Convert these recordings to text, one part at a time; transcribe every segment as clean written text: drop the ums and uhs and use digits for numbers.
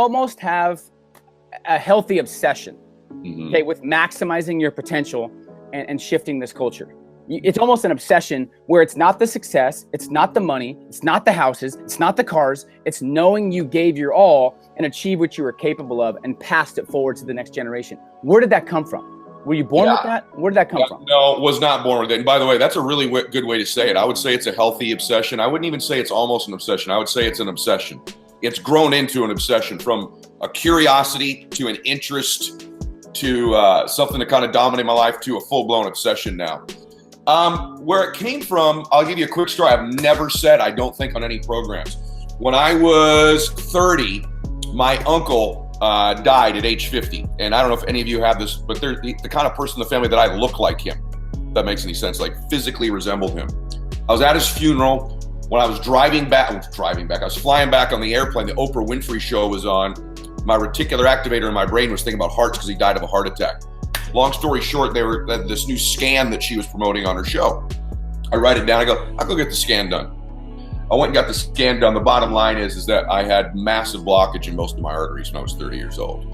almost have a healthy obsession, okay, with maximizing your potential and shifting this culture. It's almost an obsession where it's not the success, it's not the money, it's not the houses, it's not the cars, it's knowing you gave your all and achieved what you were capable of and passed it forward to the next generation. Where did that come from? Were you born with that? Where did that come from? No, was not born with it. And by the way, that's a really good way to say it. I would say it's a healthy obsession. I wouldn't even say it's almost an obsession. I would say it's an obsession. It's grown into an obsession, from a curiosity to an interest to something to kind of dominate my life to a full-blown obsession now. Where it came from, I'll give you a quick story. I've never said, I don't think, on any programs. When I was 30, my uncle died at age 50. And I don't know if any of you have this, but they're the kind of person in the family that I look like him. If that makes any sense, like physically resembled him. I was at his funeral. When I was driving back, I was flying back on the airplane. The Oprah Winfrey show was on. My reticular activator in my brain was thinking about hearts because he died of a heart attack. Long story short, they were this new scan that she was promoting on her show. I write it down. I go, I'll go get the scan done. I went and got the scan done. The bottom line is that I had massive blockage in most of my arteries when I was 30 years old,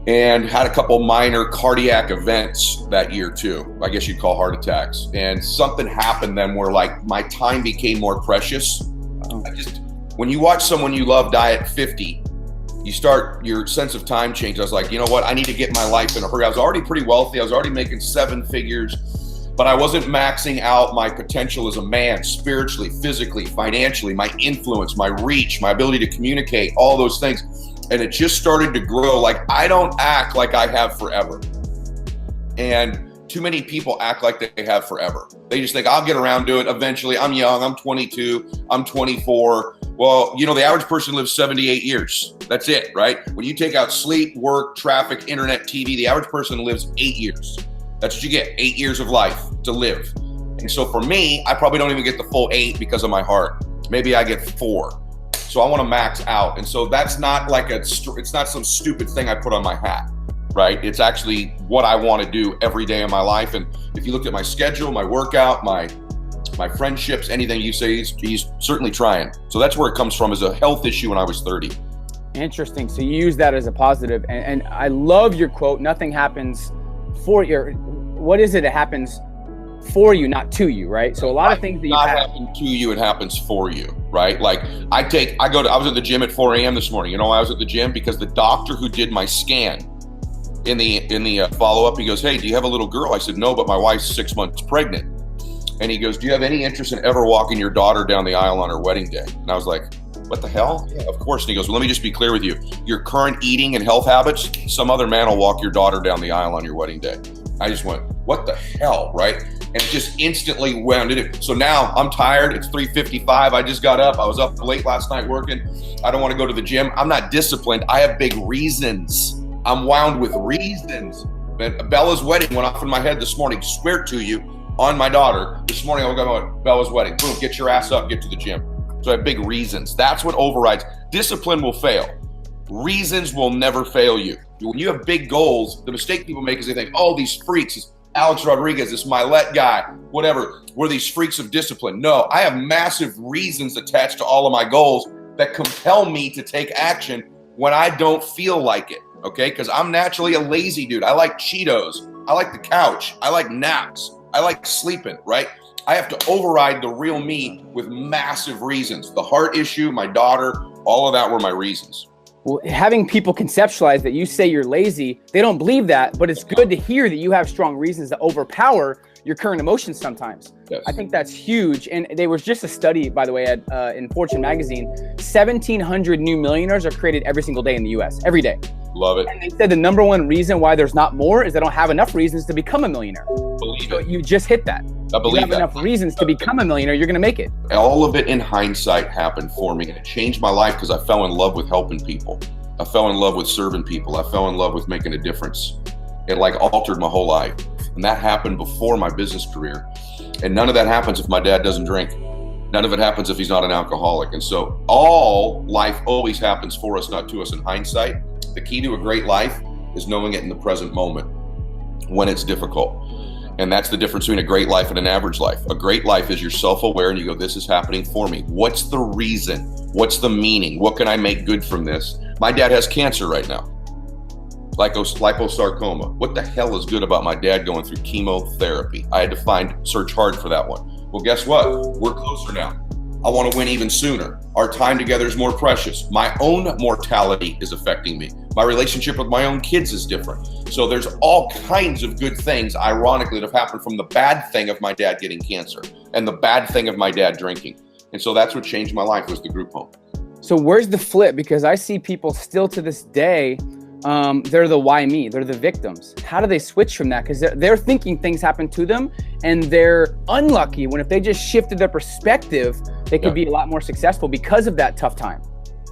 and had a couple minor cardiac events that year too. I guess you'd call heart attacks. And something happened then where like my time became more precious. When you watch someone you love die at 50, your sense of time changes. I was like, you know what? I need to get my life in a hurry. I was already pretty wealthy. I was already making 7 figures, but I wasn't maxing out my potential as a man, spiritually, physically, financially, my influence, my reach, my ability to communicate, all those things. And it just started to grow. Like, I don't act like I have forever. And too many people act like they have forever. They just think, I'll get around to it eventually. I'm young, I'm 22, I'm 24. Well, you know, the average person lives 78 years. That's it, right? When you take out sleep, work, traffic, internet, TV, the average person lives 8 years. That's what you get, 8 years of life to live. And so for me, I probably don't even get the full 8 because of my heart. Maybe I get 4. So I want to max out. And so that's not like it's not some stupid thing I put on my hat, right? It's actually what I want to do every day of my life. And if you look at my schedule, my workout, my friendships, anything you say, he's certainly trying. So that's where it comes from, is a health issue when I was 30. Interesting. So you use that as a positive. And I love your quote, nothing happens for you. What is it? It happens for you, not to you, right? So a lot of things that not happen to you, it happens for you, right? Like I was at the gym at 4 a.m. this morning. You know why I was at the gym? Because the doctor who did my scan in the follow-up, he goes, hey, do you have a little girl? I said, no, but my wife's 6 months pregnant. And he goes, do you have any interest in ever walking your daughter down the aisle on her wedding day? And I was like, what the hell? Yeah, of course. And he goes, well, let me just be clear with you. Your current eating and health habits, some other man will walk your daughter down the aisle on your wedding day. I just went, what the hell, right? And it just instantly wound it. So now I'm tired. It's 3:55. I just got up. I was up late last night working. I don't want to go to the gym. I'm not disciplined. I have big reasons. I'm wound with reasons. And Bella's wedding went off in my head this morning. Swear to you, on my daughter. This morning I woke up, Bella's wedding. Boom, get your ass up, get to the gym. So I have big reasons. That's what overrides. Discipline will fail. Reasons will never fail you. When you have big goals, the mistake people make is they think, oh, these freaks, this Alex Rodriguez, this Mylett guy, whatever, we're these freaks of discipline. No, I have massive reasons attached to all of my goals that compel me to take action when I don't feel like it, okay? Because I'm naturally a lazy dude. I like Cheetos. I like the couch. I like naps. I like sleeping, right? I have to override the real me with massive reasons. The heart issue, my daughter, all of that were my reasons. Well, having people conceptualize that you say you're lazy, they don't believe that, but it's good to hear that you have strong reasons to overpower your current emotions sometimes. Yes. I think that's huge. And there was just a study, by the way, in Fortune magazine, 1,700 new millionaires are created every single day in the US, every day. Love it. And they said the number one reason why there's not more is they don't have enough reasons to become a millionaire. Believe so it. You just hit that. I believe you have that. enough reasons to become a millionaire, you're going to make it. All of it in hindsight happened for me, and it changed my life because I fell in love with helping people. I fell in love with serving people. I fell in love with making a difference. It like altered my whole life. And that happened before my business career. And none of that happens if my dad doesn't drink. None of it happens if he's not an alcoholic. And so all life always happens for us, not to us. In hindsight, the key to a great life is knowing it in the present moment when it's difficult. And that's the difference between a great life and an average life. A great life is you're self-aware and you go, this is happening for me. What's the reason? What's the meaning? What can I make good from this? My dad has cancer right now. Liposarcoma. What the hell is good about my dad going through chemotherapy? I had to search hard for that one. Well, guess what? We're closer now. I want to win even sooner. Our time together is more precious. My own mortality is affecting me. My relationship with my own kids is different. So there's all kinds of good things, ironically, that have happened from the bad thing of my dad getting cancer and the bad thing of my dad drinking. And so that's what changed my life, was the group home. So where's the flip? Because I see people still to this day, they're the why me, they're the victims. How do they switch from that? Because they're thinking things happen to them and they're unlucky, when if they just shifted their perspective, they could be a lot more successful because of that tough time.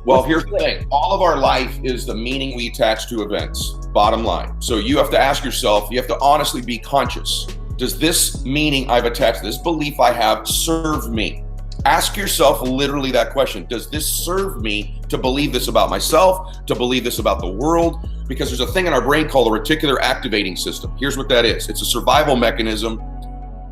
Well, here's the thing. All of our life is the meaning we attach to events, bottom line. So you have to ask yourself, you have to honestly be conscious. Does this meaning I've attached, this belief I have, serve me? Ask yourself literally that question. Does this serve me to believe this about myself, to believe this about the world? Because there's a thing in our brain called the reticular activating system. Here's what that is. It's a survival mechanism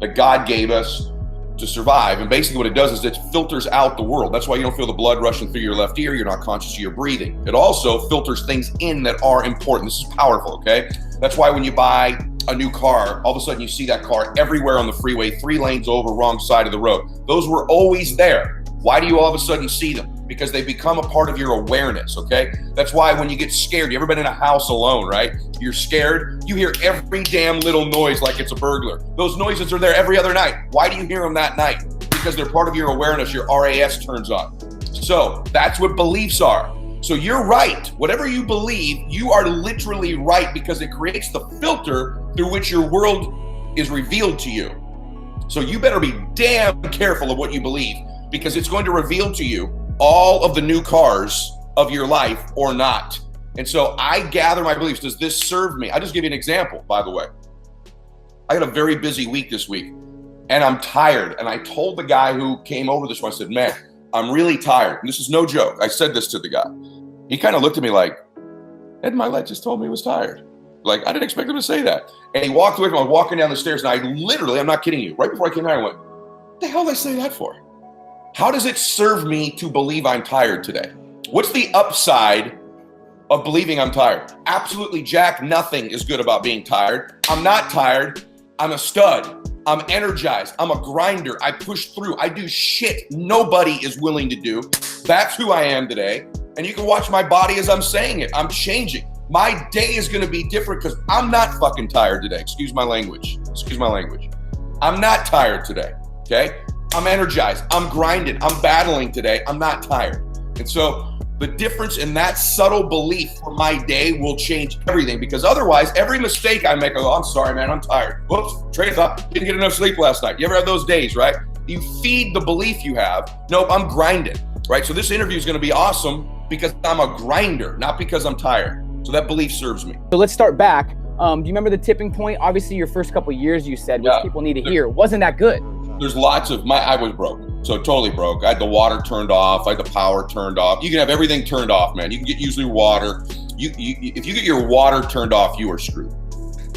that God gave us to survive. And basically what it does is it filters out the world. That's why you don't feel the blood rushing through your left ear. You're not conscious of your breathing. It also filters things in that are important. This is powerful, okay? That's why when you buy a new car, all of a sudden you see that car everywhere on the freeway, 3 lanes over, wrong side of the road. Those were always there. Why do you all of a sudden see them? Because they become a part of your awareness, okay? That's why when you get scared, you ever been in a house alone, right? You're scared, you hear every damn little noise like it's a burglar. Those noises are there every other night. Why do you hear them that night? Because they're part of your awareness, your RAS turns on. So that's what beliefs are. So you're right. Whatever you believe, you are literally right, because it creates the filter through which your world is revealed to you. So you better be damn careful of what you believe, because it's going to reveal to you all of the new cars of your life or not. And so I gather my beliefs. Does this serve me? I'll just give you an example, by the way. I had a very busy week this week and I'm tired. And I told the guy who came over this one, I said, man, I'm really tired. And this is no joke. I said this to the guy. He kind of looked at me like, Ed Mylett just told me he was tired. Like, I didn't expect him to say that. And he walked away from me. I was walking down the stairs and I literally, I'm not kidding you, right before I came out, I went, what the hell did I say that for? How does it serve me to believe I'm tired today? What's the upside of believing I'm tired? Absolutely jack nothing is good about being tired. I'm not tired. I'm a stud. I'm energized. I'm a grinder. I push through. I do shit nobody is willing to do. That's who I am today. And you can watch my body as I'm saying it. I'm changing. My day is going to be different because I'm not fucking tired today. Excuse my language. Excuse my language. I'm not tired today. Okay? I'm energized. I'm grinding. I'm battling today. I'm not tired. And so the difference in that subtle belief for my day will change everything, because otherwise every mistake I make, I go, I'm sorry, man, I'm tired. Whoops, train of thought, didn't get enough sleep last night. You ever have those days, right? You feed the belief you have. Nope, I'm grinding, right? So this interview is going to be awesome because I'm a grinder, not because I'm tired. So that belief serves me. So let's start back. Do you remember the tipping point? Obviously your first couple of years, you said, which people need to hear, wasn't that good. There's lots of, I was broke. So totally broke. I had the water turned off. I had the power turned off. You can have everything turned off, man. You can get usually water. If you get your water turned off, you are screwed.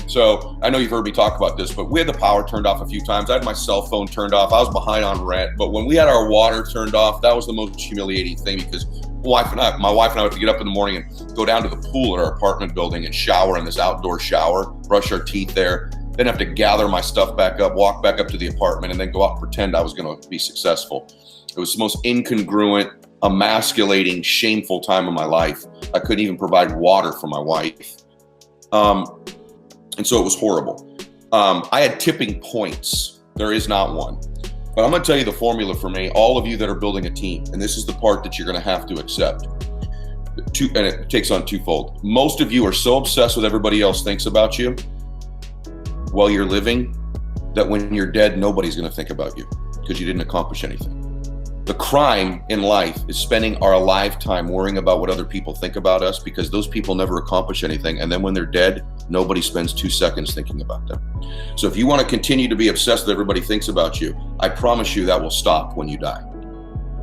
So I know you've heard me talk about this, but we had the power turned off a few times. I had my cell phone turned off. I was behind on rent. But when we had our water turned off, that was the most humiliating thing, because my wife and I would have to get up in the morning and go down to the pool at our apartment building and shower in this outdoor shower, brush our teeth there. Then have to gather my stuff back up, walk back up to the apartment, and then go out and pretend I was going to be successful. It was the most incongruent, emasculating, shameful time of my life. I couldn't even provide water for my wife. And so it was horrible. I had tipping points. There is not one. But I'm going to tell you the formula for me, all of you that are building a team, and this is the part that you're going to have to accept. And it takes on twofold. Most of you are so obsessed with everybody else thinks about you while you're living, that when you're dead, nobody's going to think about you because you didn't accomplish anything. The crime in life is spending our lifetime worrying about what other people think about us, because those people never accomplish anything. And then when they're dead, nobody spends 2 seconds thinking about them. So if you want to continue to be obsessed with everybody thinks about you, I promise you that will stop when you die,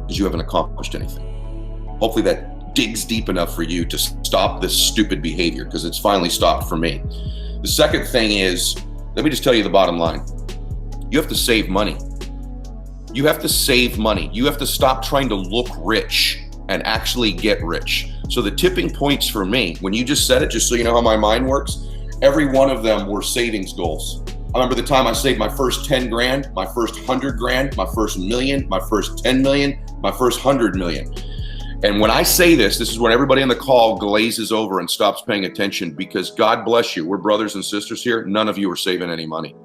because you haven't accomplished anything. Hopefully that digs deep enough for you to stop this stupid behavior, because it's finally stopped for me. The second thing is, let me just tell you the bottom line. You have to save money. You have to save money. You have to stop trying to look rich and actually get rich. So the tipping points for me, when you just said it, just so you know how my mind works, every one of them were savings goals. I remember the time I saved my first 10 grand, my first 100 grand, my first million, my first 10 million, my first 100 million. And when I say this is when everybody on the call glazes over and stops paying attention, because God bless you, we're brothers and sisters here. None of you are saving any money.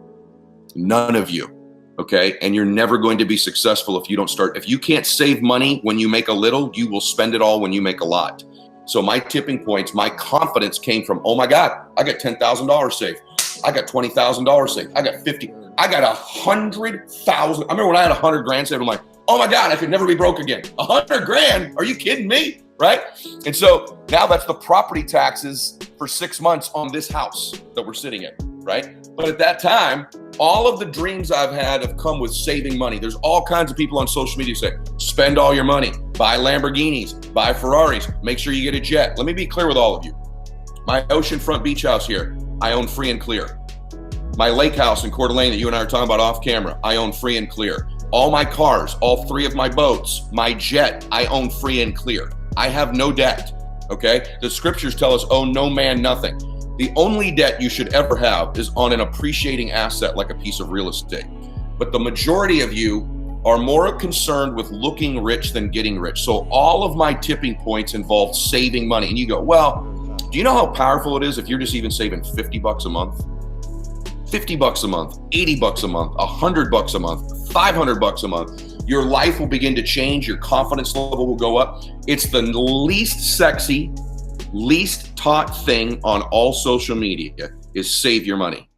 None of you. Okay. And you're never going to be successful if you don't start. If you can't save money when you make a little, you will spend it all when you make a lot. So my tipping points, my confidence came from, oh my God, I got $10,000 saved. I got $20,000 saved. I got 50. I got 100,000. I remember when I had 100 grand saved, I'm like, oh my God, I could never be broke again. 100 grand? Are you kidding me? Right? And so now that's the property taxes for 6 months on this house that we're sitting in, right? But at that time, all of the dreams I've had have come with saving money. There's all kinds of people on social media say, spend all your money, buy Lamborghinis, buy Ferraris, make sure you get a jet. Let me be clear with all of you. My oceanfront beach house here, I own free and clear. My lake house in Coeur d'Alene that you and I are talking about off camera, I own free and clear. All my cars, all 3 of my boats, my jet, I own free and clear. I have no debt, okay? The scriptures tell us, owe no man nothing. The only debt you should ever have is on an appreciating asset like a piece of real estate. But the majority of you are more concerned with looking rich than getting rich. So all of my tipping points involve saving money. And you go, well, do you know how powerful it is if you're just even saving $50 a month? $50 a month, $80 a month, $100 a month, $500 a month. Your life will begin to change. Your confidence level will go up. It's the least sexy, least taught thing on all social media is save your money.